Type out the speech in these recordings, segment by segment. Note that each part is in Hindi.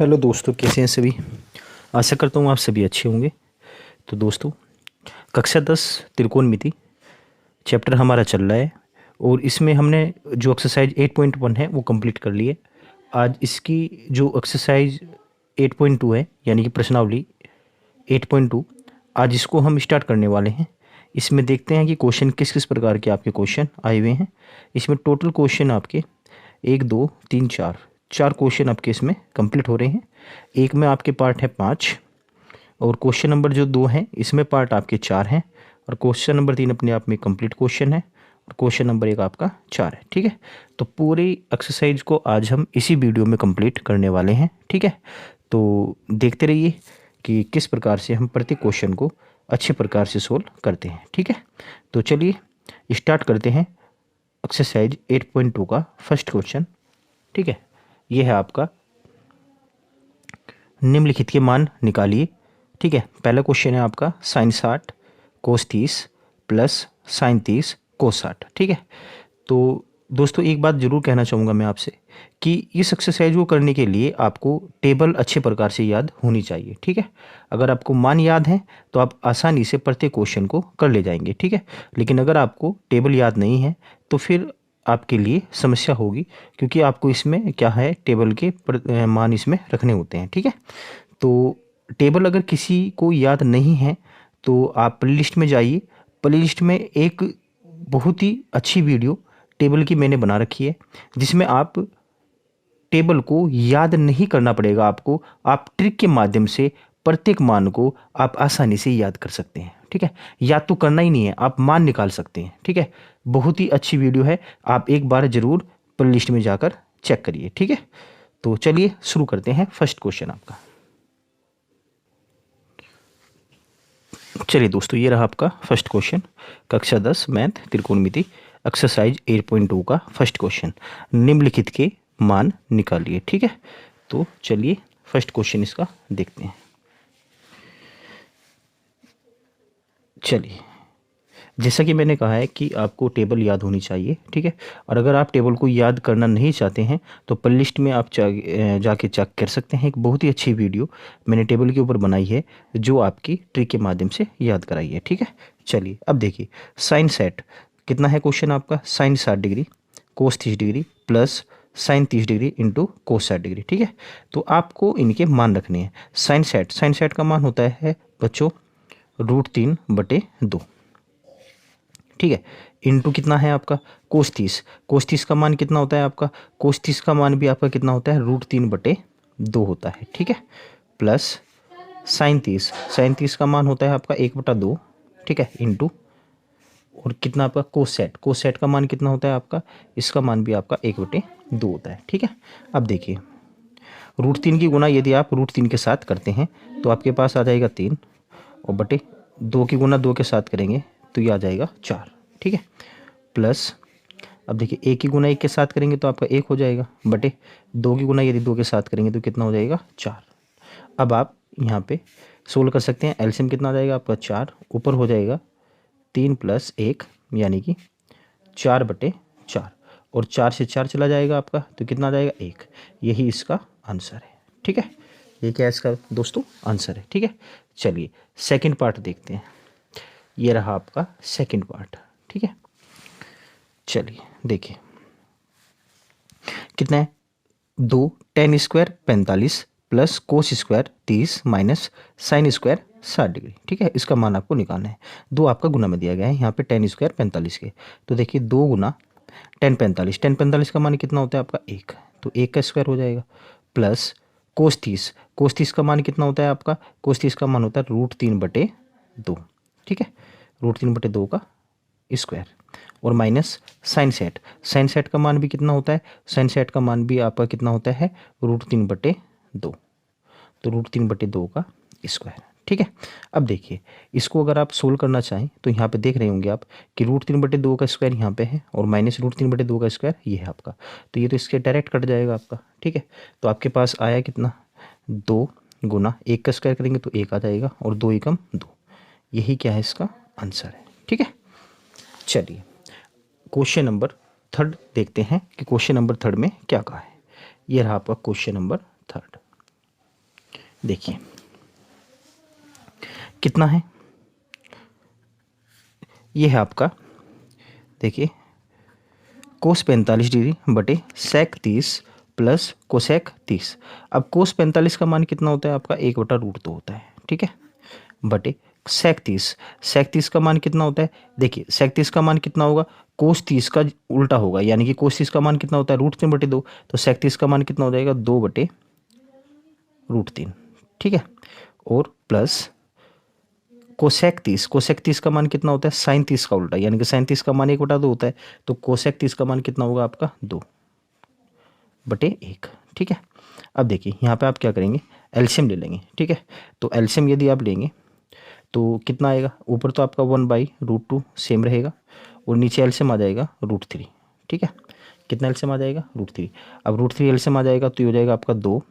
हेलो दोस्तों, कैसे हैं सभी। आशा करता हूँ आप सभी अच्छे होंगे। तो दोस्तों, कक्षा 10 त्रिकोणमिति चैप्टर हमारा चल रहा है और इसमें हमने जो एक्सरसाइज 8.1 है वो कंप्लीट कर ली है। आज इसकी जो एक्सरसाइज 8.2 है यानी कि प्रश्नावली 8.2, आज इसको हम स्टार्ट करने वाले हैं। इसमें देखते हैं कि क्वेश्चन किस किस प्रकार के आपके क्वेश्चन आए हुए हैं। इसमें टोटल क्वेश्चन आपके 1 2 3 4 चार क्वेश्चन आपके इसमें कंप्लीट हो रहे हैं। एक में आपके पार्ट है 5 और क्वेश्चन नंबर जो 2 हैं इसमें पार्ट आपके 4 हैं और क्वेश्चन नंबर 3 अपने आप में कंप्लीट क्वेश्चन है और क्वेश्चन नंबर 1 आपका 4 है। ठीक है, तो पूरी एक्सरसाइज को आज हम इसी वीडियो में कंप्लीट करने वाले हैं। ठीक है, तो देखते रहिए कि किस प्रकार से हम प्रत्येक क्वेश्चन को अच्छे प्रकार से सोल्व करते हैं। ठीक है, तो चलिए स्टार्ट करते हैं एक्सरसाइज 8.2 का फर्स्ट क्वेश्चन। ठीक है, यह है आपका निम्नलिखित के मान निकालिए। ठीक है, पहला क्वेश्चन है आपका साइन 60 कोस 30 प्लस साइन 30 कोस 60। ठीक है, तो दोस्तों एक बात ज़रूर कहना चाहूँगा मैं आपसे कि इस एक्सरसाइज को करने के लिए आपको टेबल अच्छे प्रकार से याद होनी चाहिए। ठीक है, अगर आपको मान याद है तो आप आसानी से प्रत्येक क्वेश्चन को कर ले जाएंगे। ठीक है, लेकिन अगर आपको टेबल याद नहीं है तो फिर आपके लिए समस्या होगी, क्योंकि आपको इसमें क्या है, टेबल के मान इसमें रखने होते हैं। ठीक है, तो टेबल अगर किसी को याद नहीं है तो आप प्ले लिस्ट में जाइए। प्ले लिस्ट में एक बहुत ही अच्छी वीडियो टेबल की मैंने बना रखी है, जिसमें आप टेबल को याद नहीं करना पड़ेगा आपको, आप ट्रिक के माध्यम से प्रत्येक मान को आप आसानी से याद कर सकते हैं। ठीक है, याद तो करना ही नहीं है, आप मान निकाल सकते हैं। ठीक है, बहुत ही अच्छी वीडियो है, आप एक बार जरूर प्ले लिस्ट में जाकर चेक करिए। ठीक है, तो चलिए शुरू करते हैं फर्स्ट क्वेश्चन आपका। चलिए दोस्तों, ये रहा आपका फर्स्ट क्वेश्चन, कक्षा 10 मैथ त्रिकोणमिति एक्सरसाइज 8.2 का फर्स्ट क्वेश्चन। निम्नलिखित के मान निकालिए। ठीक है, तो चलिए फर्स्ट क्वेश्चन इसका देखते हैं। चलिए, जैसा कि मैंने कहा है कि आपको टेबल याद होनी चाहिए। ठीक है, और अगर आप टेबल को याद करना नहीं चाहते हैं तो प्ले लिस्ट में आप जाके चेक कर सकते हैं। एक बहुत ही अच्छी वीडियो मैंने टेबल के ऊपर बनाई है जो आपकी ट्रिक के माध्यम से याद कराई है। ठीक है, चलिए अब देखिए, साइन सेट कितना है क्वेश्चन आपका, sine 60 degree cos 30 degree plus sine 30 degree into cos 60 degree. ठीक है, तो आपको इनके मान रखने हैं। साइन सेट का मान होता है बच्चों √3/2। ठीक है, इंटू कितना है आपका कोस 30। कोस 30 का मान कितना होता है आपका, कोस 30 का मान भी आपका कितना होता है, √3/2 होता है। ठीक है, प्लस साइन 30 का मान होता है आपका 1/2। ठीक है, इंटू और कितना आपका कोस सेट का मान कितना होता है आपका, इसका मान भी आपका 1/2 होता है। ठीक है, अब देखिए √3 की गुना यदि आप √3 के साथ करते हैं तो आपके पास आ जाएगा 3 और बटे 2 की गुना 2 के साथ करेंगे तो ये आ जाएगा 4। ठीक है, प्लस अब देखिए 1 की गुना 1 के साथ करेंगे तो आपका 1 हो जाएगा, बटे 2 की गुना यदि 2 के साथ करेंगे तो कितना हो जाएगा 4। अब आप यहाँ पे सोल्व कर सकते हैं। एलसीएम कितना आ जाएगा आपका 4, ऊपर हो जाएगा 3 + 1 यानी कि 4/4 और 4 से 4 चला जाएगा आपका तो कितना आ जाएगा 1। यही इसका आंसर है। ठीक है, ये क्या है इसका दोस्तों आंसर है। ठीक है, चलिए सेकंड पार्ट देखते हैं। ये रहा आपका सेकंड पार्ट। ठीक है, चलिए देखिए कितना है, 2 tan² 45 plus cos square 30 minus sine square 60 degree. ठीक है, इसका मान आपको निकालना है। 2 आपका गुना में दिया गया है यहाँ पे tan² 45 के, तो देखिए 2 गुना tan 45 का मान कितना होता है आपका 1, तो 1 का स्क्वायर हो जाएगा, प्लस कोस 30 का मान कितना होता है आपका, कोस 30 का मान होता है √3/2। ठीक है, √3/2 का स्क्वायर और माइनस साइन सेट का मान भी कितना होता है, साइन सेट का मान भी आपका कितना होता है √3/2, तो √3/2 का स्क्वायर। ठीक है, अब देखिए इसको अगर आप सोल्व करना चाहें तो यहाँ पे देख रहे होंगे आप कि √3/2 का स्क्वायर यहाँ पे है और माइनस √3/2 का स्क्वायर ये है आपका, तो ये तो इसके डायरेक्ट कट जाएगा आपका। ठीक है, तो आपके पास आया कितना, 2 गुना 1 का स्क्वायर करेंगे तो 1 आ जाएगा और 2 एकम 2, यही क्या है इसका आंसर है। ठीक है, चलिए क्वेश्चन नंबर 3 देखते हैं कि क्वेश्चन नंबर 3 में क्या कहा है। ये रहा आपका क्वेश्चन नंबर 3। देखिए कितना है, ये है आपका, देखिए कोस 45 डिग्री बटे सेक 30 प्लस कोसेक 30। अब कोस 45 का मान कितना होता है आपका, 1/√2 होता है, ठीक है, बटे सेक 30 का मान कितना होता है, देखिए सेक 30 का मान कितना होगा, कोस 30 का उल्टा होगा, यानी कि कोस 30 का मान कितना होता है, √3/2, तो सेक 30 का मान कितना हो जाएगा, 2/√3, ठीक है, और प्लस कोसेक 30 का मान कितना होता है, साइन 30 का उल्टा, यानी कि साइन 30 का मान 1/2 होता है, तो कोसेक 30 का मान कितना होगा आपका, 2/1, ठीक है। अब देखिए यहाँ पे आप क्या करेंगे, एलसीएम ले लेंगे, ठीक है, तो एलसीएम यदि आप लेंगे तो कितना आएगा, ऊपर तो आपका 1/√2 सेम रहेगा और नीचे एलसीएम आ जाएगा √3, ठीक है, कितना एलसीएम आ जाएगा, √3। अब √3 एलसीएम आ जाएगा तो ये हो जाएगा आपका 2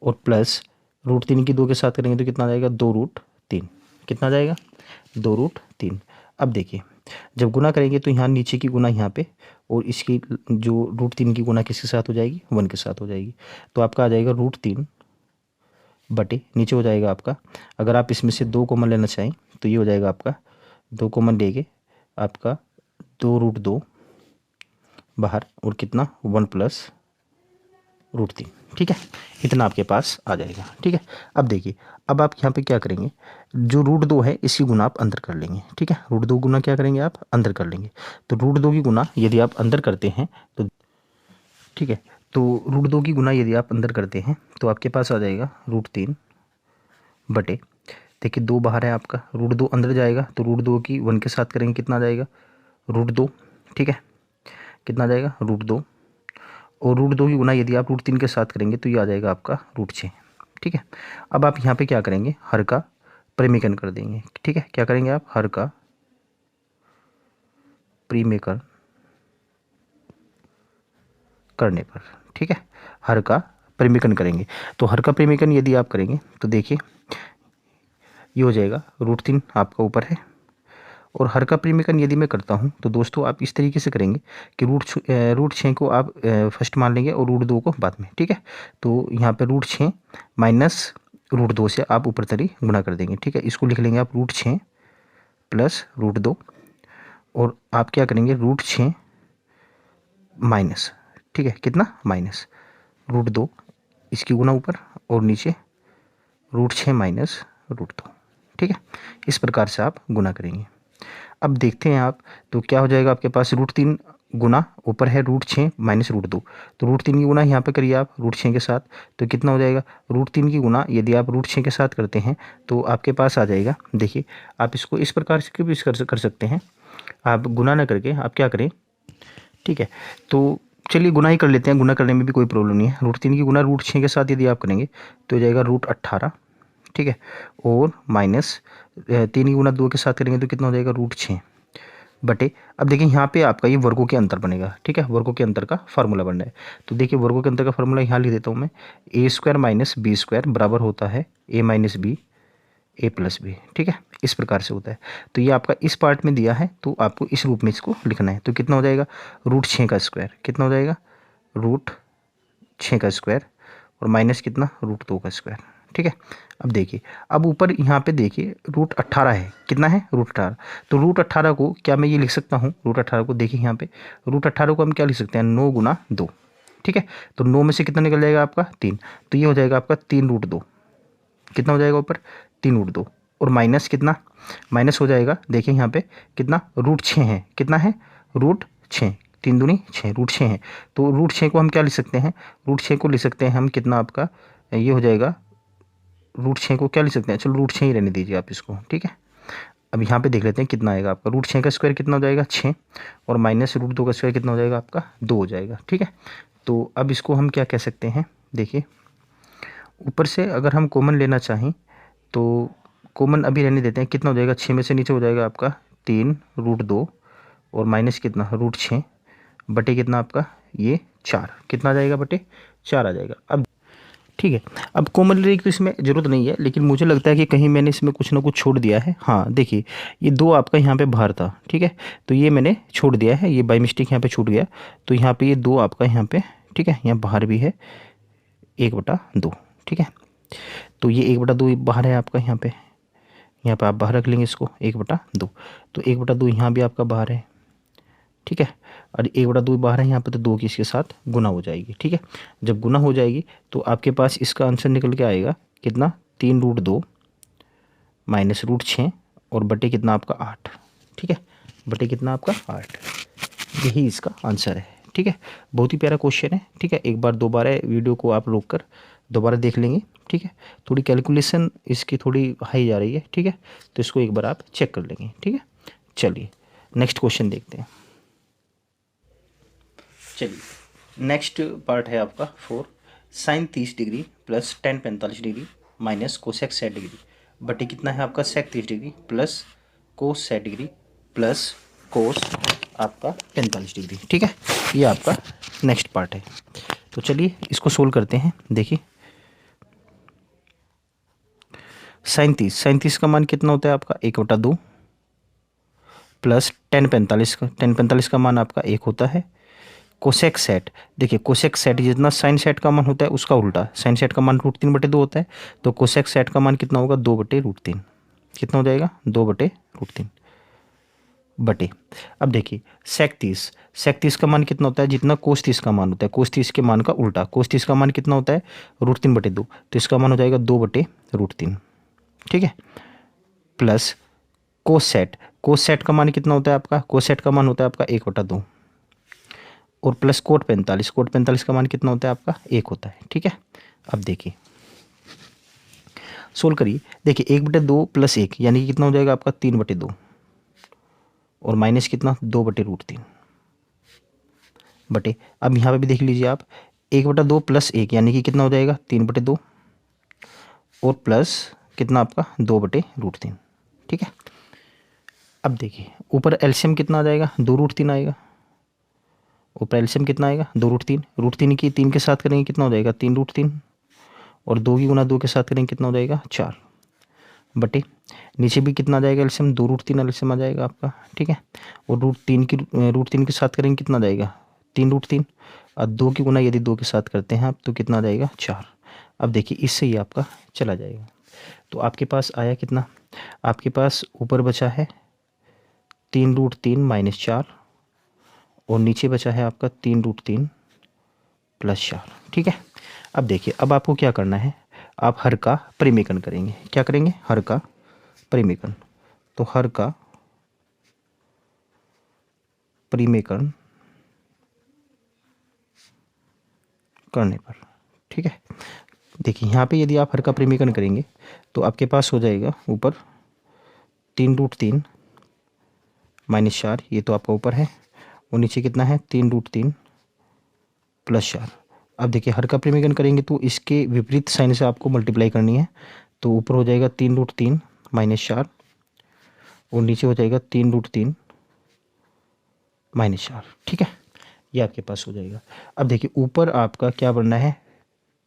और प्लस √3 की 2 के साथ करेंगे तो कितना आ जाएगा, 2√3, कितना आ जाएगा, 2√3। अब देखिए जब गुना करेंगे तो यहाँ नीचे की गुना यहाँ पे और इसकी जो √3 की गुना किसके साथ हो जाएगी, 1 के साथ हो जाएगी, तो आपका आ जाएगा √3 बटे नीचे हो जाएगा आपका, अगर आप इसमें से 2 कॉमन लेना चाहें तो ये हो जाएगा आपका 2 कॉमन लेके आपका 2√2 बाहर और कितना 1 + √3, ठीक है, इतना आपके पास आ जाएगा, ठीक है। अब देखिए अब आप यहाँ पे क्या करेंगे, जो √2 है इसकी गुना आप अंदर कर लेंगे, ठीक है, √2 गुना क्या करेंगे आप अंदर कर लेंगे, तो √2 की गुना यदि आप अंदर करते हैं तो, ठीक है, तो √2 की गुना यदि आप अंदर करते हैं तो आपके पास आ जाएगा √3 बटे, देखिए 2 बाहर है आपका, √2 अंदर जाएगा तो √2 की 1 के साथ करेंगे कितना आ जाएगा, √2, ठीक है, कितना आ जाएगा, √2 और √2 की गुना यदि आप √3 के साथ करेंगे तो ये आ जाएगा आपका √6, ठीक है। अब आप यहाँ पे क्या करेंगे, हर का परिमेकन कर देंगे, ठीक है, क्या करेंगे आप, हर का परिमेकन करने पर, ठीक है, हर का परिमेकन करेंगे, तो हर का परिमेकन यदि आप करेंगे तो देखिए ये हो जाएगा √3 आपका ऊपर है, और हर का परिमेकन यदि मैं करता हूँ तो दोस्तों आप इस तरीके से करेंगे कि √6 को आप फर्स्ट मान लेंगे और √2 को बाद में, ठीक है, तो यहाँ पे √6 माइनस √2 से आप ऊपर तरी गुणा कर देंगे, ठीक है, इसको लिख लेंगे आप √6 प्लस √2 और आप क्या करेंगे √6 माइनस, ठीक है, कितना माइनस √2, इसकी गुना ऊपर और नीचे √6 माइनस √2, ठीक है, इस प्रकार से आप गुना करेंगे। अब देखते हैं आप तो क्या हो जाएगा आपके पास, √3 गुना ऊपर है √6 माइनस √2, तो √3 की गुना यहाँ पे करिए आप √6 के साथ, तो कितना हो जाएगा, √3 की गुना यदि आप √6 के साथ करते हैं तो आपके पास आ जाएगा, देखिए आप इसको इस प्रकार से भी कर सकते हैं, आप गुना ना करके आप क्या करें, ठीक है, तो चलिए गुना ही कर लेते हैं, गुना करने में भी कोई प्रॉब्लम नहीं है, √3 की गुना √6 के साथ यदि आप करेंगे तो हो जाएगा √18, ठीक है, और माइनस 3 की गुना 2 के साथ करेंगे तो कितना हो जाएगा, √6 बटे, अब देखिए यहाँ पे आपका ये वर्गों के अंतर बनेगा, ठीक है, वर्गों के अंतर का फार्मूला बनना है, तो देखिए वर्गों के अंतर का फार्मूला यहाँ लिख देता हूँ मैं, a² माइनस b² बराबर होता है a minus b a plus b, ठीक है, इस प्रकार से होता है, तो ये आपका इस पार्ट में दिया है तो आपको इस रूप में इसको लिखना है, तो कितना हो जाएगा, √6 का स्क्वायर, कितना हो जाएगा, √6 का स्क्वायर और माइनस कितना, √2 का स्क्वायर, ठीक है। अब देखिए अब ऊपर यहाँ पे देखिए √18 है, कितना है, √18, तो √18 को क्या मैं ये लिख सकता हूँ, √18 को देखिए यहाँ पे √18 को हम क्या लिख सकते हैं, 9 गुना 2, ठीक है, तो 9 में से कितना निकल जाएगा आपका 3, तो ये हो जाएगा आपका 3√2, कितना हो जाएगा ऊपर 3√2 और माइनस कितना, माइनस हो जाएगा देखिए यहाँ पे कितना, √6 है, कितना है, √6, 3 दूनी 6, √6 है, तो √6 को हम क्या लिख सकते हैं, √6 को लिख सकते हैं हम कितना आपका, ये हो जाएगा √6 को क्या लिख सकते हैं, चलो √6 ही रहने दीजिए आप इसको, ठीक है। अब यहाँ पे देख लेते हैं कितना आएगा आपका, √6 का स्क्वायर कितना हो जाएगा 6 और माइनस √2 का स्क्वायर कितना हो जाएगा आपका 2 हो जाएगा, ठीक है। तो अब इसको हम क्या कह सकते हैं, देखिए ऊपर से अगर हम कॉमन लेना चाहें तो कॉमन अभी रहने देते हैं, कितना हो जाएगा, 6 में से नीचे हो जाएगा आपका 3√2 और माइनस कितना √6 बटे कितना आपका ये 4, कितना आ जाएगा बटे 4 आ जाएगा। अब ठीक है, अब कॉमन लेने की इसमें ज़रूरत नहीं है, लेकिन मुझे लगता है कि कहीं मैंने इसमें कुछ ना कुछ छोड़ दिया है, हाँ देखिए ये 2 आपका यहाँ पे बाहर था, ठीक है, तो ये मैंने छोड़ दिया है, ये बाई मिस्टेक यहाँ पे छूट गया, तो यहाँ पे ये 2 आपका यहाँ पे, ठीक है, यहाँ बाहर भी है 1/2, ठीक है, तो ये 1/2 बाहर है आपका यहाँ पे आप बाहर रख लेंगे इसको 1/2। तो 1/2 यहाँ भी आपका बाहर है, ठीक है। और 1/2 बाहर है यहाँ पे, तो 2 की इसके साथ गुना हो जाएगी, ठीक है। जब गुना हो जाएगी तो आपके पास इसका आंसर निकल के आएगा कितना, 3√2 माइनस √6 और बटे कितना आपका 8, ठीक है। बटे कितना आपका 8, यही इसका आंसर है, ठीक है। बहुत ही प्यारा क्वेश्चन है, ठीक है। एक बार दोबारा वीडियो को आप रोक कर दोबारा देख लेंगे, ठीक है। थोड़ी कैलकुलेशन इसकी थोड़ी हाई जा रही है, ठीक है, तो इसको एक बार आप चेक कर लेंगे, ठीक है। चलिए नेक्स्ट क्वेश्चन देखते हैं। चलिए नेक्स्ट पार्ट है आपका 4, sin 30 degree plus tan 45 degree minus cosec 60 degree बटे कितना है आपका sec 30 degree plus cos 60 degree plus cos आपका 45 डिग्री, ठीक है। ये आपका नेक्स्ट पार्ट है। तो चलिए इसको सोल्व करते हैं। देखिए sin 30 का मान कितना होता है आपका 1/2 प्लस tan 45 का मान आपका 1 होता है। कोसेक सेट, देखिए कोसेक सेट जितना साइन सेट का मान होता है उसका उल्टा, साइन सेट का मान √3/2 होता है, तो कोसेक सेट का मान कितना होगा 2/√3, कितना हो जाएगा 2/√3 बटे। अब देखिए सेक 30 का मान कितना होता है, जितना कोस 30 का मान होता है, कोस 30 के मान का उल्टा, कोस 30 का मान कितना होता है √3/2, तो इसका मान हो जाएगा 2/√3, ठीक है। प्लस कोस सेट का मान कितना होता है आपका, कोस सेट का मान होता है आपका 1/2 और प्लस कोट 45 का मान कितना होता है आपका 1 होता है, ठीक है। अब देखिए सोल्व करिए, देखिए 1/2 प्लस 1 यानी कि कितना हो जाएगा आपका 3/2 और माइनस कितना 2/√3 बटे। अब यहाँ पे भी देख लीजिए आप 1/2 प्लस 1 यानी कि कितना हो जाएगा 3/2 और प्लस कितना आपका 2/√3, ठीक है। अब देखिए ऊपर एलसीएम कितना आ जाएगा 2√3 आएगा, ऊपर एलसीएम कितना आएगा 2√3, √3 की 3 के साथ करेंगे कितना हो जाएगा 3√3 और 2 की गुना 2 के साथ करेंगे कितना हो जाएगा 4 बटे नीचे भी कितना आ जाएगा एलसीएम 2√3 एलसीएम आ जाएगा आपका, ठीक है। और √3 के साथ करेंगे कितना आ जाएगा 3√3 और 2 की गुना यदि 2 के साथ करते हैं आप तो कितना आ जाएगा 4। अब देखिए इससे ही आपका चला जाएगा, तो आपके पास आया कितना, आपके पास ऊपर बचा है 3√3 माइनस 4 और नीचे बचा है आपका 3√3 प्लस 4, ठीक है। अब देखिए अब आपको क्या करना है, आप हर का परिमेकन करेंगे, क्या करेंगे हर का परिमेकन। तो हर का परिमेकन करने पर, ठीक है। देखिए यहाँ पे यदि आप हर का परिमेकन करेंगे तो आपके पास हो जाएगा ऊपर 3√3 माइनस 4, ये तो आपका ऊपर है, और नीचे कितना है 3√3 प्लस 4। अब देखिए हर का परिमेकन करेंगे तो इसके विपरीत साइन से आपको मल्टीप्लाई करनी है, तो ऊपर हो जाएगा 3√3 माइनस 4 और नीचे हो जाएगा 3√3 माइनस 4, ठीक है। ये आपके पास हो जाएगा। अब देखिए ऊपर आपका क्या बनना है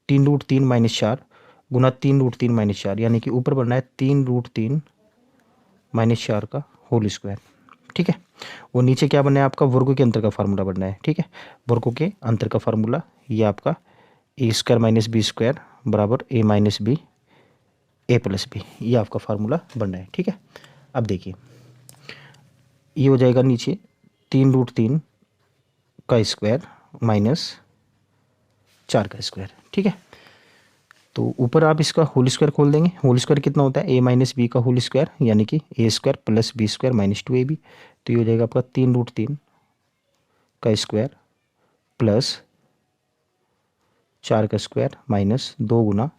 3√3 माइनस 4 गुना 3√3 माइनस 4, यानी कि ऊपर बनना है 3√3 माइनस 4 का होल स्क्वायर, ठीक है। वो नीचे क्या बनना है आपका वर्गों के अंतर का फार्मूला बनना है, ठीक है। वर्गों के अंतर का फार्मूला ये आपका a² माइनस b² बराबर a minus b a plus b, ये आपका फार्मूला बनना है, ठीक है। अब देखिए ये हो जाएगा नीचे 3√3 का स्क्वायर माइनस 4 का स्क्वायर, ठीक है। तो ऊपर आप इसका होल स्क्वायर खोल देंगे, होल स्क्वायर कितना होता है a माइनस बी का होल स्क्वायर यानी कि a² plus b² minus 2ab, तो ये हो जाएगा आपका 3√3 का स्क्वायर प्लस 4 का स्क्वायर माइनस 2 गुना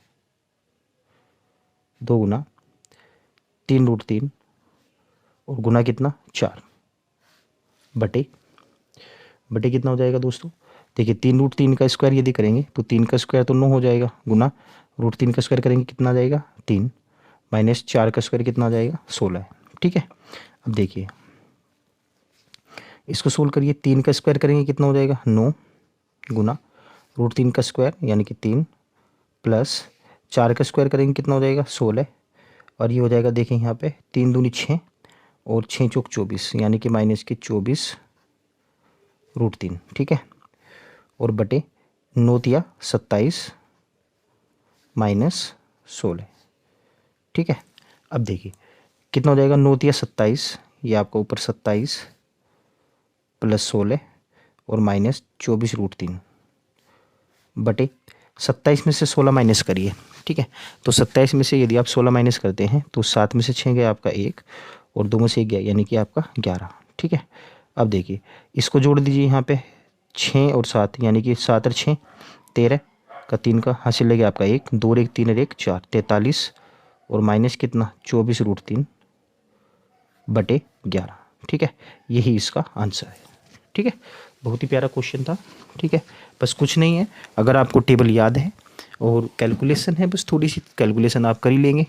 3√3 और गुना कितना 4 बटे कितना हो जाएगा दोस्तों, देखिए 3√3 का स्क्वायर यदि करेंगे तो 3 का स्क्वायर तो 9 हो जाएगा, गुना √3 का स्क्वायर करेंगे कितना आ जाएगा 3 माइनस 4 का स्क्वायर कितना आ जाएगा 16, ठीक है। अब देखिए इसको सोल्व करिए, 3 का स्क्वायर करेंगे कितना हो जाएगा 9 गुना √3 का स्क्वायर यानी कि 3 प्लस 4 का स्क्वायर करेंगे कितना हो जाएगा 16 और ये हो जाएगा देखिए यहाँ पे 3 दूनी 6 और 6 चौक 24 यानी कि माइनस की 24√3, ठीक है। और बटे 9 तिया 27 माइनस 16, ठीक है। अब देखिए कितना हो जाएगा, 9 या 27, ये आपका ऊपर 27 प्लस 16 और माइनस 24√3 बटे 27 में से 16 माइनस करिए, ठीक है। तो 27 में से यदि आप 16 माइनस करते हैं तो 7 में से 6 गया आपका 1 और 2 में से 1 गया, यानी कि आपका 11, ठीक है। अब देखिए इसको जोड़ दीजिए यहाँ पे, 6 और 7 यानी कि 7 और 6 13 का 3 का हासिल लगे आपका 1, 2 और 1 3 और 1 4, 43 और माइनस कितना 24√3 बटे 11, ठीक है। यही इसका आंसर है, ठीक है। बहुत ही प्यारा क्वेश्चन था, ठीक है। बस कुछ नहीं है, अगर आपको टेबल याद है और कैलकुलेशन है, बस थोड़ी सी कैलकुलेशन आप कर ही लेंगे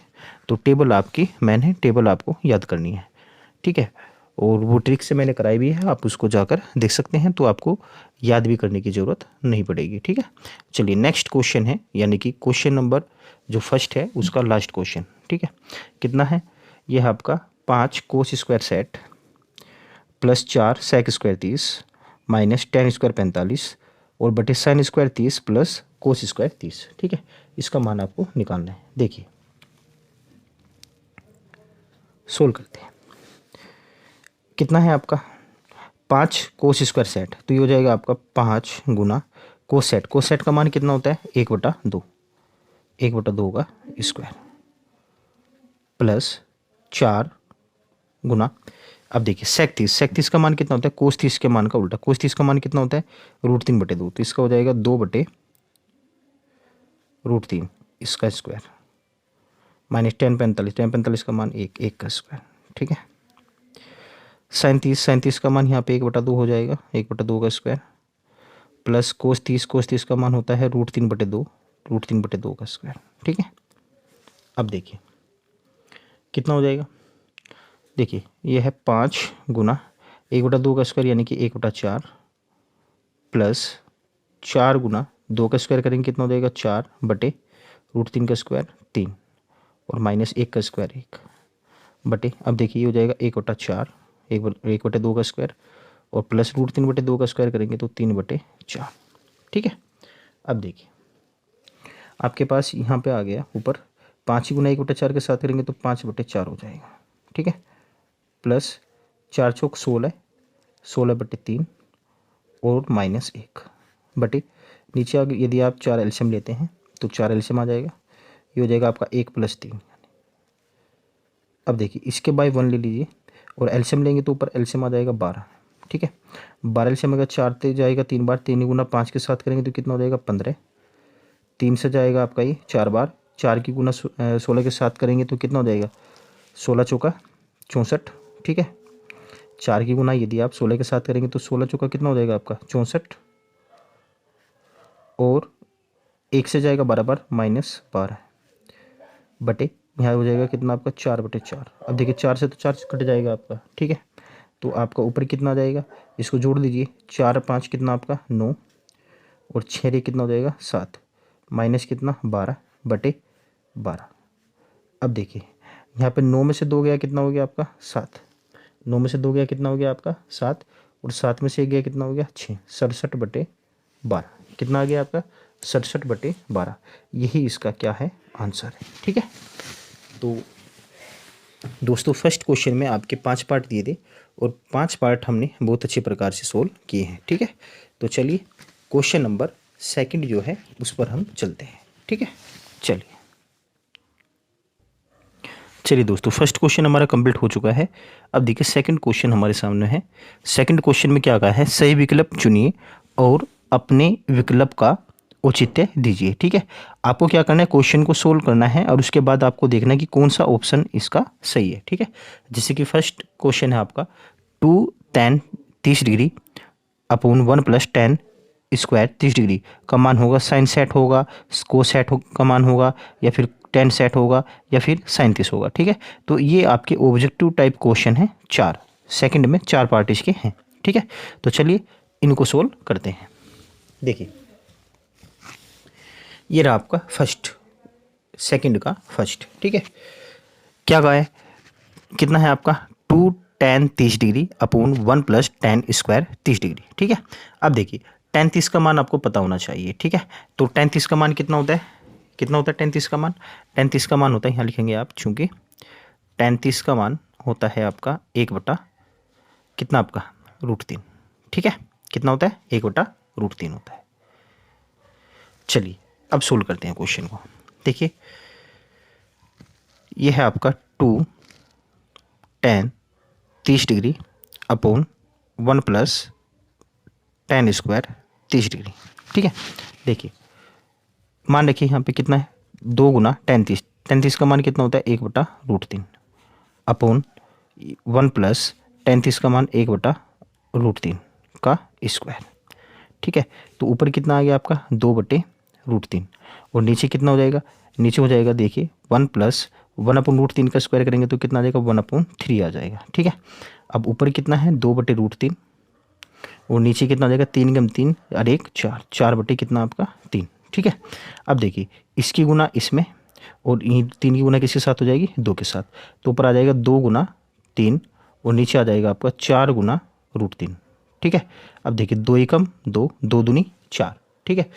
तो टेबल आपकी मैन है, टेबल आपको याद करनी है, ठीक है। और वो ट्रिक से मैंने कराई भी है, आप उसको जाकर देख सकते हैं, तो आपको याद भी करने की ज़रूरत नहीं पड़ेगी, ठीक है। चलिए नेक्स्ट क्वेश्चन है, यानी कि क्वेश्चन नंबर जो फर्स्ट है उसका लास्ट क्वेश्चन, ठीक है। कितना है, ये है आपका 5 कोस स्क्वायर सेट plus 4 sec square 30 minus tan square 45 और बटे sine square 30 plus cos square 30, ठीक है। इसका मान आपको निकालना है। देखिए सोल्व करते हैं। कितना है आपका 5 कोस स्क्वायर सेट, तो ये हो जाएगा आपका 5 गुना कोस सेट। कोस सेट का मान कितना होता है 1/2, 1/2 का स्क्वायर प्लस 4 गुना, अब देखिए सेक 30 का मान कितना होता है कोस 30 के मान का उल्टा, कोस 30 का मान कितना होता है √3/2, तो इसका हो जाएगा 2/√3 इसका स्क्वायर माइनस टेन 45 का मान 1 का स्क्वायर, ठीक है। साइन 30 का मान यहाँ पे 1/2 हो जाएगा, 1/2 का स्क्वायर प्लस कोस 30 का मान होता है √3/2 का स्क्वायर, ठीक है। अब देखिए कितना हो जाएगा, देखिए ये है 5 गुना 1/2 का स्क्वायर यानी कि 1/4 प्लस 4 गुना 2 का स्क्वायर करेंगे कितना हो जाएगा 4 बटे √3 का स्क्वायर 3 और माइनस 1 का स्क्वायर 1 बटे, अब देखिए ये हो जाएगा 1/4 1/2 का स्क्वायर और प्लस √3/2 का स्क्वायर करेंगे तो 3/4, ठीक है। अब देखिए आपके पास यहाँ पे आ गया ऊपर 5 गुना 1/4 के साथ करेंगे तो 5/4 हो जाएगा, ठीक है। प्लस 4 चौक 16, 16/3 और माइनस 1 बटे नीचे आगे यदि आप 4 एलसीएम लेते हैं तो 4 एलसीएम आ जाएगा, ये हो जाएगा आपका 1 + 3। अब देखिए इसके बाय 1 ले लीजिए और एलसीएम लेंगे तो ऊपर एलसीएम आ जाएगा 12, ठीक है। 12 एलसीएम अगर 4 से जाएगा 3 बार, 3 गुना 5 के साथ करेंगे तो कितना हो जाएगा 15, 3 से जाएगा आपका ये 4 बार, 4 की गुना 16 के साथ करेंगे तो कितना हो जाएगा 16 चौका 64, ठीक है। 4 की गुना यदि आप 16 के साथ करेंगे तो 16 चौका कितना हो जाएगा आपका 64 और 1 से जाएगा 12 बार -12 बटे यहाँ हो जाएगा कितना आपका 4/4। अब देखिए 4 से तो 4 कट जाएगा आपका, ठीक है। तो आपका ऊपर कितना आ जाएगा, इसको जोड़ दीजिए, 4 5 कितना आपका 9 और 6 कितना हो जाएगा 7 माइनस कितना 12/12। अब देखिए यहाँ पे 9 में से 2 गया कितना हो गया आपका 7, 9 में से 2 गया कितना हो गया आपका 7 और 7 में से 1 गया कितना हो गया 6, 67/12 कितना आ गया आपका 67/12। यही इसका क्या है आंसर है, ठीक है। तो दोस्तों फर्स्ट क्वेश्चन में आपके 5 पार्ट दिए थे और 5 पार्ट हमने बहुत अच्छे प्रकार से सोल्व किए हैं, ठीक है। तो चलिए क्वेश्चन नंबर सेकंड जो है उस पर हम चलते हैं, ठीक है। चलिए दोस्तों फर्स्ट क्वेश्चन हमारा कंप्लीट हो चुका है। अब देखिए सेकंड क्वेश्चन हमारे सामने है। सेकंड क्वेश्चन में क्या कहा है, सही विकल्प चुनिए और अपने विकल्प का औचित्य दीजिए, ठीक है। आपको क्या करना है, क्वेश्चन को सोल्व करना है और उसके बाद आपको देखना है कि कौन सा ऑप्शन इसका सही है, ठीक है। जैसे कि फर्स्ट क्वेश्चन है आपका 2 tan 30 degree upon 1 + tan square 30 degree का मान होगा, साइन सेट होगा, को सेट का मान होगा, या फिर टेन सेट होगा, या फिर 37 होगा, ठीक है। तो ये आपके ऑब्जेक्टिव टाइप क्वेश्चन है, 4 सेकंड में 4 पार्ट इसके हैं, ठीक है। तो चलिए इनको सोल्व करते हैं। देखिए ये रहा आपका फर्स्ट, सेकंड का फर्स्ट, ठीक है। क्या कहा है, कितना है आपका 2 tan 30 degree upon 1 + tan square 30 degree, ठीक है। अब देखिए tan 30 का मान आपको पता होना चाहिए, ठीक है। तो tan 30 का मान कितना होता है, कितना होता है tan 30 का मान? tan 30 का मान होता है, यहाँ लिखेंगे आप, चूंकि tan 30 का मान होता है आपका 1 बटा कितना आपका √3, ठीक है। कितना होता है? 1/√3 होता है। चलिए अब सोल्व करते हैं क्वेश्चन को। देखिए ये है आपका 2 tan 30 degree upon 1 plus tan square 30 degree, ठीक है। देखिए मान रखिए यहाँ पे कितना है, 2 गुना tan 30 का मान कितना होता है? 1/√3 अपॉन 1 प्लस tan 30 का मान 1/√3 का स्क्वायर, ठीक है। तो ऊपर कितना आ गया आपका 2/√3 और नीचे कितना हो जाएगा? नीचे हो जाएगा देखिए 1 प्लस 1/√3 का स्क्वायर करेंगे तो कितना आ जाएगा? 1/3 आ जाएगा, ठीक है। अब ऊपर कितना है? 2/√3 और नीचे कितना हो जाएगा? 3 × 3 और 1 4, 4 कितना आपका 3, ठीक है। अब देखिए इसकी गुना इसमें और 3 की गुना किसके साथ हो जाएगी? 2 के साथ, तो ऊपर आ जाएगा 2 गुना 3 और नीचे आ जाएगा आपका 4 गुना √3, ठीक है। अब देखिए 2 एकम 2, 2 दूनी 4, ठीक है।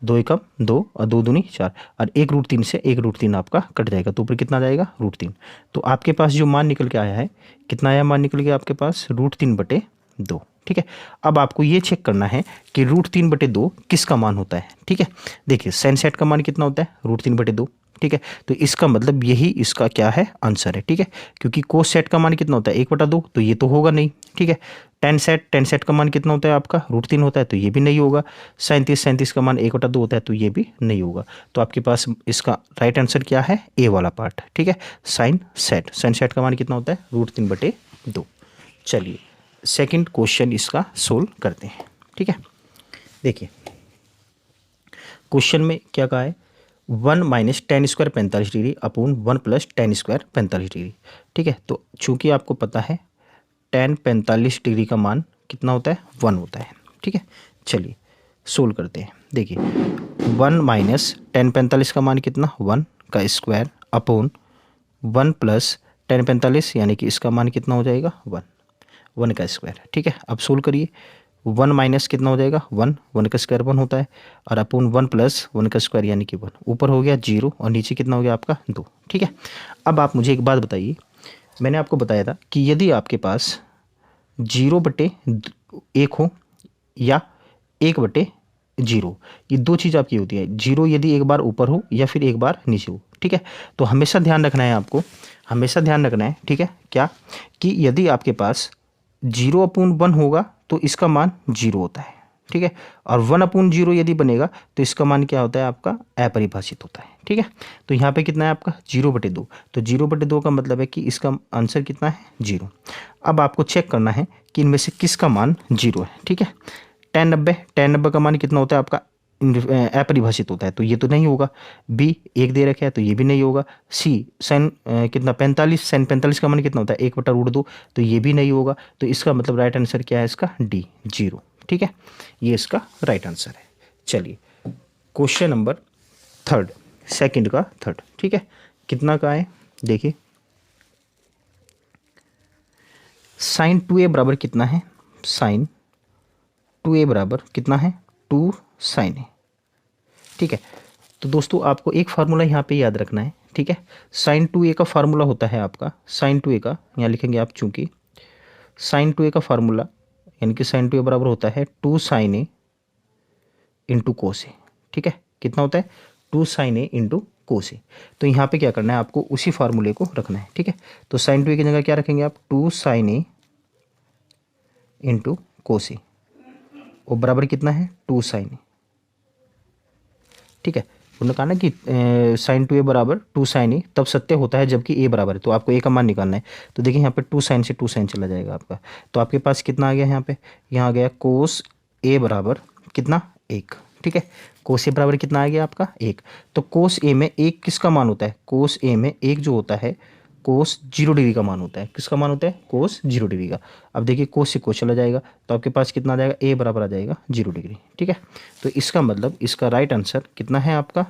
2 एकम 2 और 2 दूनी 4 और 1√3 से 1√3 आपका कट जाएगा, तो ऊपर कितना आ जाएगा? √3। तो आपके पास जो मान निकल के आया है, कितना आया मान निकल गया आपके पास? √3/2, ठीक है। अब आपको ये चेक करना है कि √3/2 किसका मान होता है, ठीक है। देखिए साइन सेट का मान कितना होता है? √3/2, ठीक है। तो इसका मतलब यही इसका क्या है? आंसर है, ठीक है। क्योंकि कोस सेट का मान कितना होता है? 1/2, तो ये तो होगा नहीं, ठीक है। tan सेट का मान कितना होता है आपका? √3 होता है, तो ये भी नहीं होगा। sin 30 का मान 1/2 होता है, तो ये भी नहीं होगा। तो आपके पास इसका राइट आंसर क्या है? ए वाला पार्ट, ठीक है। साइन सेट का मान कितना होता है? √3/2। चलिए सेकंड क्वेश्चन इसका सोल्व करते हैं, ठीक है। देखिए क्वेश्चन में क्या कहा है? 1 minus tan square 45 degree upon 1 plus tan square 45 degree, ठीक है। तो चूंकि आपको पता है tan 45 डिग्री का मान कितना होता है? 1 होता है, ठीक है। चलिए सोल्व करते हैं। देखिए 1 माइनस tan 45 का मान कितना? 1 का स्क्वायर अपॉन 1 प्लस tan 45 यानी कि इसका मान कितना हो जाएगा? 1 का स्क्वायर, ठीक है। अब सोल्व करिए, 1 माइनस कितना हो जाएगा? 1 का स्क्वायर 1 होता है और अपॉन 1 प्लस 1 का स्क्वायर यानी कि 1, ऊपर हो गया 0 और नीचे कितना हो गया आपका? 2, ठीक है। अब आप मुझे एक बात बताइए, मैंने आपको बताया था कि यदि आपके पास 0/1 हो या 1/0, ये दो चीज़ आपकी होती है। 0 यदि एक बार ऊपर हो या फिर एक बार नीचे हो, ठीक है। तो हमेशा ध्यान रखना है आपको, हमेशा ध्यान रखना है, ठीक है। क्या कि यदि आपके पास 0/1 होगा तो इसका मान 0 होता है, ठीक है। और 1/0 यदि बनेगा तो इसका मान क्या होता है? आपका अपरिभाषित होता है, ठीक है। तो यहाँ पे कितना है आपका? 0/2, तो 0/2 का मतलब है कि इसका आंसर कितना है? 0। अब आपको चेक करना है कि इनमें से किसका मान 0 है, ठीक है। tan 90 का मान कितना होता है आपका? अपरिभाषित होता है, तो ये तो नहीं होगा। बी 1 दे रखा है, तो ये भी नहीं होगा। सी साइन कितना 45, साइन 45 का मान कितना होता है? 1/√2, तो ये भी नहीं होगा। तो इसका मतलब राइट आंसर क्या है इसका? डी 0, ठीक है। ये इसका राइट आंसर है। चलिए क्वेश्चन नंबर थर्ड, सेकंड का थर्ड, ठीक है। कितना का है? देखिए साइन 2a बराबर कितना है? साइन 2a बराबर कितना है? 2 sin a, ठीक है। तो दोस्तों आपको एक फार्मूला यहाँ पे याद रखना है, ठीक है। साइन 2a का फार्मूला होता है आपका, साइन 2a का यहाँ लिखेंगे आप, चूंकि साइन 2a का फार्मूला यानी कि साइन 2a बराबर होता है 2 sin a इंटू कोस ए, ठीक है। कितना होता है? 2 sin a इंटू कोस ए। तो यहाँ पे क्या करना है आपको? उसी फार्मूले को रखना है, ठीक है। तो साइन 2a की जगह क्या रखेंगे आप? 2 sin a इंटू कोस ए और बराबर कितना है? 2 sin a, ठीक है। उन्होंने कहा ना कि साइन 2a बराबर 2 sin a तब सत्य होता है जबकि a बराबर है, तो आपको a का मान निकालना है। तो देखिए यहाँ पे 2 sin से 2 sin चला जाएगा आपका, तो आपके पास कितना आ गया यहाँ पे? यहाँ आ गया कोस a बराबर कितना? 1, ठीक है। कोस a बराबर कितना आ गया आपका? 1। तो कोस a में 1 किसका मान होता है? कोस a में 1 जो होता है कोस 0 डिग्री का मान होता है। किसका मान होता है? कोस 0 डिग्री का। अब देखिए कोस से कोस चला जाएगा, तो आपके पास कितना आ जाएगा? a बराबर आ जाएगा 0 डिग्री, ठीक है। तो इसका मतलब इसका राइट आंसर कितना है आपका?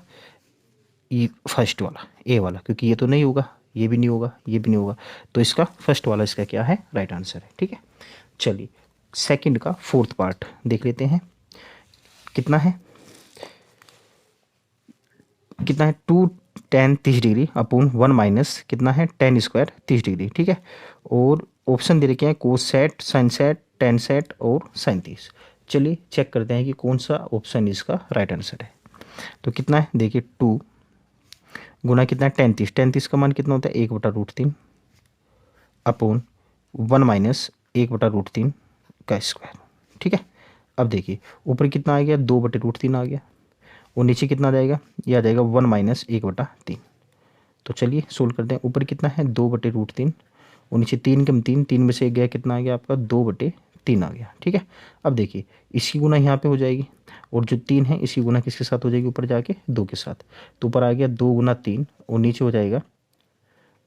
ये फर्स्ट वाला, ए वाला, क्योंकि ये तो नहीं होगा, ये भी नहीं होगा, ये भी नहीं होगा। तो इसका फर्स्ट वाला इसका क्या है? राइट आंसर है, ठीक है। चलिए सेकंड का फोर्थ पार्ट देख लेते हैं। कितना है? कितना है 2 tan 30 डिग्री अपॉन 1 माइनस कितना है tan स्क्वायर 30 डिग्री, ठीक है। और ऑप्शन दे रखे हैं कोसेट, साइन सेट, टेन सेट और साइन 30। चलिए चेक करते हैं कि कौन सा ऑप्शन इसका राइट आंसर है। तो कितना है देखिए 2 गुना कितना है tan 30 का मान कितना होता है 1/√3 अपॉन 1 माइनस 1/√3 का स्क्वायर, ठीक है। अब देखिए ऊपर कितना आ गया 2/√3 आ गया और नीचे कितना आ जाएगा, ये आ जाएगा 1 माइनस 1/3। तो चलिए सोल्व करते हैं। ऊपर कितना है 2/√3 और नीचे 3 कम 3, 3 में से एक गया कितना आ गया आपका 2/3 आ गया, ठीक है। अब देखिए इसकी गुना यहाँ पे हो जाएगी और जो 3 है इसकी गुना किसके साथ हो जाएगी ऊपर जाके 2 के साथ। तो ऊपर आ गया 2 गुना 3 और नीचे हो जाएगा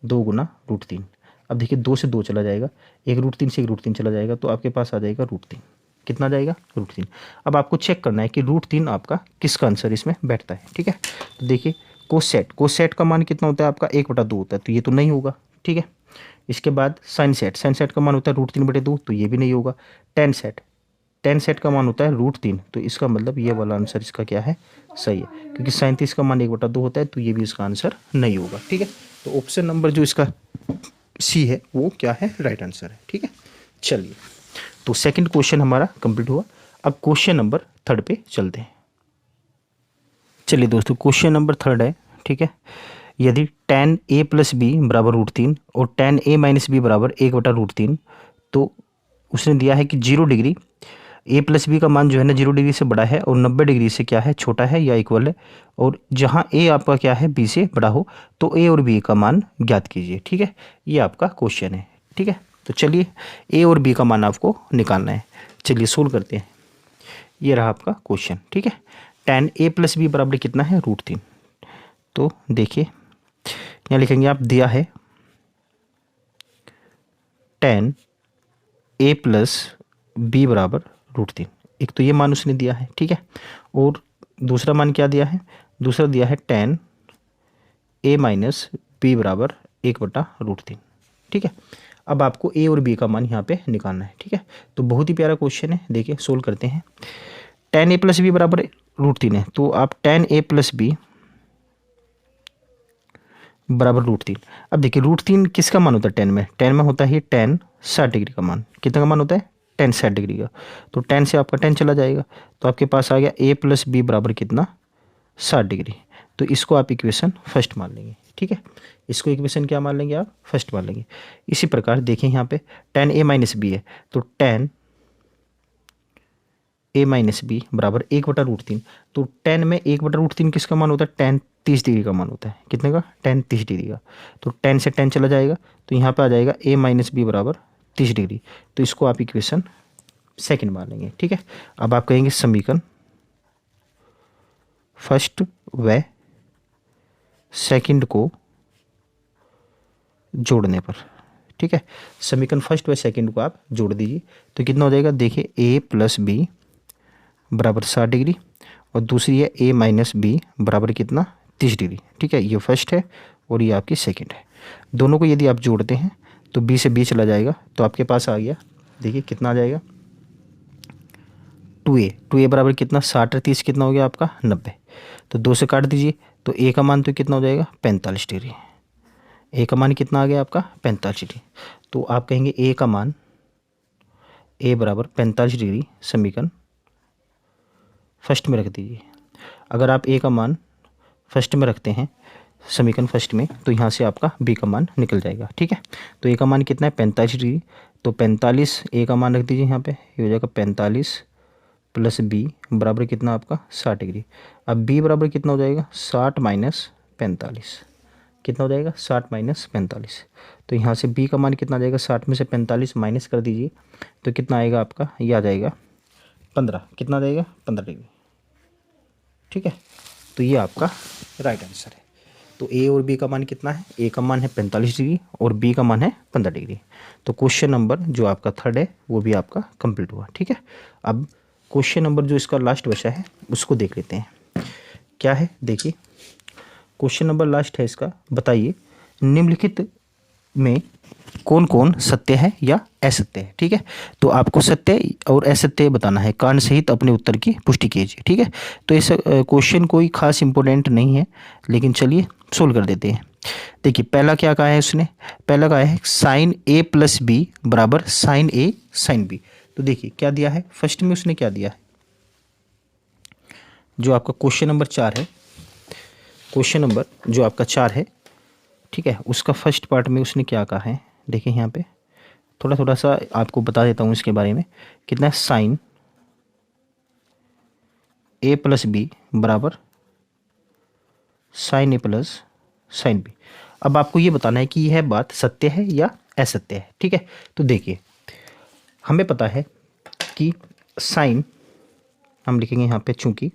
2 गुना √3। अब देखिए 2 से 2 चला जाएगा, एक √3 से एक √3 चला जाएगा, तो आपके पास आ जाएगा √3। कितना जाएगा √3। अब आपको चेक करना है कि √3 आपका किसका आंसर इसमें बैठता है, ठीक है। तो देखिए कोसेट का मान कितना होता है आपका 1/2 होता है, तो ये तो नहीं होगा, ठीक है। इसके बाद साइन सेट का मान होता है √3/2, तो ये भी नहीं होगा। टेन सेट का मान होता है √3, तो इसका मतलब ये वाला आंसर इसका क्या है सही है, क्योंकि साइन 30 का मान 1/2 होता है, तो ये भी इसका आंसर नहीं होगा, ठीक है। तो ऑप्शन नंबर जो इसका सी है वो क्या है राइट आंसर है, ठीक है। चलिए तो सेकंड क्वेश्चन हमारा कंप्लीट हुआ। अब क्वेश्चन नंबर 3 पे चलते हैं। चलिए दोस्तों क्वेश्चन नंबर 3 है, ठीक है। यदि tan a + b बराबर √3 और tan a - b बराबर 1/√3, तो उसने दिया है कि 0 डिग्री a + b का मान जो है ना 0 डिग्री से बड़ा है और 90 डिग्री से क्या है छोटा है या इक्वल है, और जहां a आपका क्या है b से बड़ा हो, तो a और b का मान ज्ञात कीजिए, ठीक है। ये आपका क्वेश्चन है, ठीक है। तो चलिए a और b का मान आपको निकालना है। चलिए सोल्व करते हैं। ये रहा आपका क्वेश्चन, ठीक है। tan a + b बराबर कितना है √3। तो देखिए यहाँ लिखेंगे आप, दिया है tan a + b बराबर √3। एक तो ये मान उसने दिया है, ठीक है। और दूसरा मान क्या दिया है, दूसरा दिया है tan a - b बराबर 1/√3, ठीक है। अब आपको a और b का मान यहाँ पे निकालना है, ठीक है। तो बहुत ही प्यारा क्वेश्चन है, देखिए सोल्व करते हैं। tan a + b बराबर √3 है, तो आप tan a + b बराबर √3। अब देखिए √3 किसका मान होता है tan में होता है tan 60 डिग्री का मान। कितना का मान होता है tan 60 डिग्री का। तो tan से आपका tan चला जाएगा, तो आपके पास आ गया a + b बराबर कितना 60 डिग्री। तो इसको आप इक्वेशन फर्स्ट मान लेंगे, ठीक है। इसको इक्वेशन क्या मान लेंगे आप फर्स्ट मान लेंगे। इसी प्रकार देखें यहाँ पे tan a - b है, तो tan a - b बराबर 1/√3। तो tan में 1/√3 किसका मान होता है tan 30 डिग्री का मान होता है। कितने का tan 30 डिग्री का। तो tan से tan चला जाएगा, तो यहाँ पे आ जाएगा a - b बराबर 30 डिग्री। तो इसको आप इक्वेशन सेकंड मान लेंगे, ठीक है। अब आप कहेंगे समीकरण फर्स्ट व सेकंड को जोड़ने पर, ठीक है। समीकरण फर्स्ट व सेकंड को आप जोड़ दीजिए, तो कितना हो जाएगा देखिए a + b बराबर 60 डिग्री और दूसरी है a - b बराबर कितना 30 डिग्री, ठीक है। ये फर्स्ट है और ये आपकी सेकंड है। दोनों को यदि आप जोड़ते हैं तो b से b चला जाएगा, तो आपके पास आ गया देखिए कितना आ जाएगा 2a बराबर कितना 60 और 30 कितना हो गया आपका 90। तो 2 से काट दीजिए, तो a का मान तो कितना हो जाएगा 45 डिग्री। a का मान कितना आ गया आपका 45 डिग्री। तो आप कहेंगे a का मान a बराबर 45 डिग्री समीकरण फर्स्ट में रख दीजिए। अगर आप a का मान फर्स्ट में रखते हैं समीकरण फर्स्ट में, तो यहाँ से आपका b का मान निकल जाएगा, ठीक है। तो a का मान कितना है 45 डिग्री, तो 45 a का मान रख दीजिए यहाँ पे, ये हो जाएगा 45 + b बराबर कितना आपका 60 डिग्री। अब b बराबर कितना हो जाएगा 60 - 45। कितना हो जाएगा 60 - 45। तो यहाँ से b का मान कितना आ जाएगा 60 में से 45 माइनस कर दीजिए, तो कितना आएगा आपका, ये आ जाएगा 15। कितना आ जाएगा 15 डिग्री, ठीक है। तो ये आपका राइट आंसर है। तो a और b का मान कितना है, a का मान है 45 डिग्री और b का मान है 15 डिग्री। तो क्वेश्चन नंबर जो आपका 3 है वो भी आपका कंप्लीट हुआ, ठीक है। अब क्वेश्चन नंबर जो इसका लास्ट बचा है उसको देख लेते हैं क्या है। देखिए क्वेश्चन नंबर लास्ट है इसका, बताइए निम्नलिखित में कौन कौन सत्य है या असत्य है। ठीक है, तो आपको सत्य और असत्य बताना है, कारण सहित अपने उत्तर की पुष्टि कीजिए। ठीक है, तो इस क्वेश्चन कोई खास इंपॉर्टेंट नहीं है, लेकिन चलिए सोल्व कर देते हैं। देखिए पहला क्या कहा है उसने, पहला कहा है साइन ए प्लस बी बराबर साइन ए साइन बी। तो देखिए क्या दिया है, फर्स्ट में उसने क्या दिया है, जो आपका क्वेश्चन नंबर 4 है, क्वेश्चन नंबर जो आपका 4 है, ठीक है, उसका फर्स्ट पार्ट में उसने क्या कहा है, देखिए यहाँ पे थोड़ा थोड़ा सा आपको बता देता हूँ इसके बारे में। कितना है, साइन ए प्लस बी बराबर साइन ए प्लस साइन बी। अब आपको ये बताना है कि यह बात सत्य है या असत्य है। ठीक है, तो देखिए हमें पता है कि साइन, हम लिखेंगे यहाँ पे, चूंकि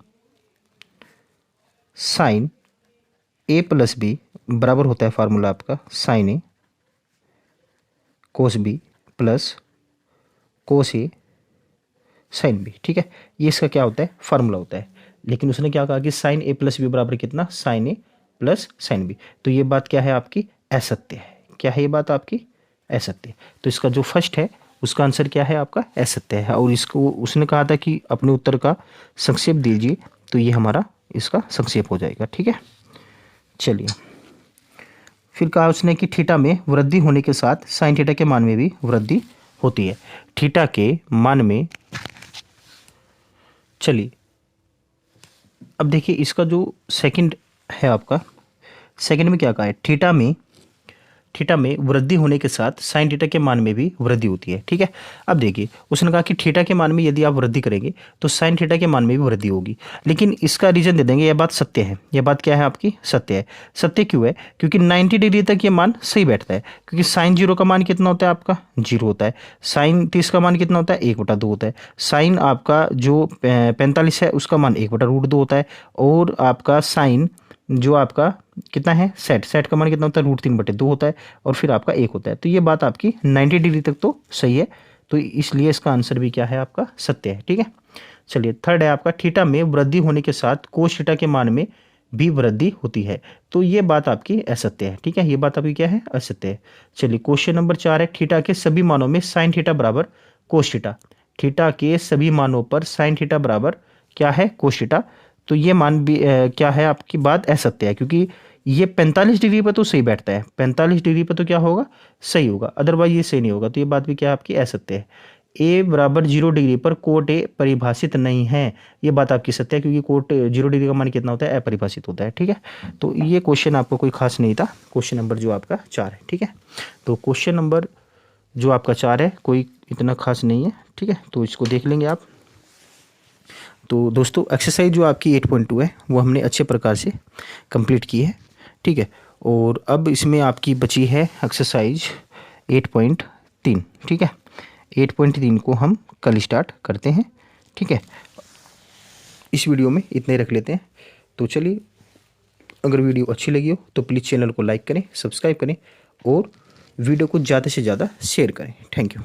साइन ए प्लस बी बराबर होता है फार्मूला आपका साइन ए कोस बी प्लस कोस ए साइन बी। ठीक है, ये इसका क्या होता है, फार्मूला होता है। लेकिन उसने क्या कहा कि साइन ए प्लस बी बराबर कितना, साइन ए प्लस साइन बी। तो ये बात क्या है आपकी, असत्य है। क्या है ये बात आपकी, असत्य। तो इसका जो फर्स्ट है उसका आंसर क्या है आपका, असत्य है। और इसको उसने कहा था कि अपने उत्तर का संक्षेप दीजिए, तो ये हमारा इसका संक्षेप हो जाएगा। ठीक है, चलिए फिर कहा उसने कि थीटा में वृद्धि होने के साथ साइन थीटा के मान में भी वृद्धि होती है। थीटा के मान में, चलिए अब देखिए इसका जो सेकंड है आपका, सेकंड में क्या कहा है, थीटा में वृद्धि होने के साथ साइन थीटा के मान में भी वृद्धि होती है। ठीक है, अब देखिए उसने कहा कि थीटा के मान में यदि आप वृद्धि करेंगे तो साइन थीटा के मान में भी वृद्धि होगी। लेकिन इसका रीजन दे देंगे, यह बात सत्य है। यह बात क्या है आपकी, सत्य है। सत्य क्यों है, क्योंकि 90 डिग्री तक ये मान सही बैठता है। क्योंकि साइन 0 का मान कितना होता है आपका, 0 होता है। साइन 30 का मान कितना होता है, 1/2 होता है। साइन आपका जो 45 है उसका मान 1/√2 होता है। और आपका साइन जो आपका कितना है, सेट का मान कितना होता है, √3/2 होता है। और फिर आपका 1 होता है। तो ये बात आपकी 90 डिग्री तक तो सही है, तो इसलिए इसका आंसर भी क्या है आपका, सत्य है। ठीक है, चलिए थर्ड है आपका, थीटा में वृद्धि होने के साथ कोस थीटा के मान में भी वृद्धि होती है। तो ये बात आपकी असत्य है। ठीक है, ये बात आपकी क्या है, असत्य है। चलिए क्वेश्चन नंबर 4 है, थीटा के सभी मानों में साइन थीटा बराबर कोस थीटा। थीटा के सभी मानों पर साइन थीटा बराबर क्या है, कोस थीटा। तो ये मान भी क्या है आपकी बात असत्य है, क्योंकि ये 45 डिग्री पर तो सही बैठता है। 45 डिग्री पर तो क्या होगा, सही होगा, अदरवाइज ये सही नहीं होगा। तो ये बात भी क्या है आपकी, असत्य है। ए बराबर 0 डिग्री पर कोट ए परिभाषित नहीं है, ये बात आपकी सत्य है, क्योंकि कोट 0 डिग्री का मान कितना होता है, अपरिभाषित होता है। ठीक है, तो ये क्वेश्चन आपको कोई खास नहीं था, क्वेश्चन नंबर जो आपका 4 है। ठीक है, तो क्वेश्चन नंबर जो आपका 4 है कोई इतना खास नहीं है। ठीक है, तो इसको देख लेंगे आप। तो दोस्तों एक्सरसाइज जो आपकी 8.2 है वो हमने अच्छे प्रकार से कंप्लीट की है। ठीक है, और अब इसमें आपकी बची है एक्सरसाइज 8.3। ठीक है, 8.3 को हम कल स्टार्ट करते हैं। ठीक है, इस वीडियो में इतने रख लेते हैं। तो चलिए, अगर वीडियो अच्छी लगी हो तो प्लीज़ चैनल को लाइक करें, सब्सक्राइब करें और वीडियो को ज़्यादा से ज़्यादा शेयर करें। Thank you.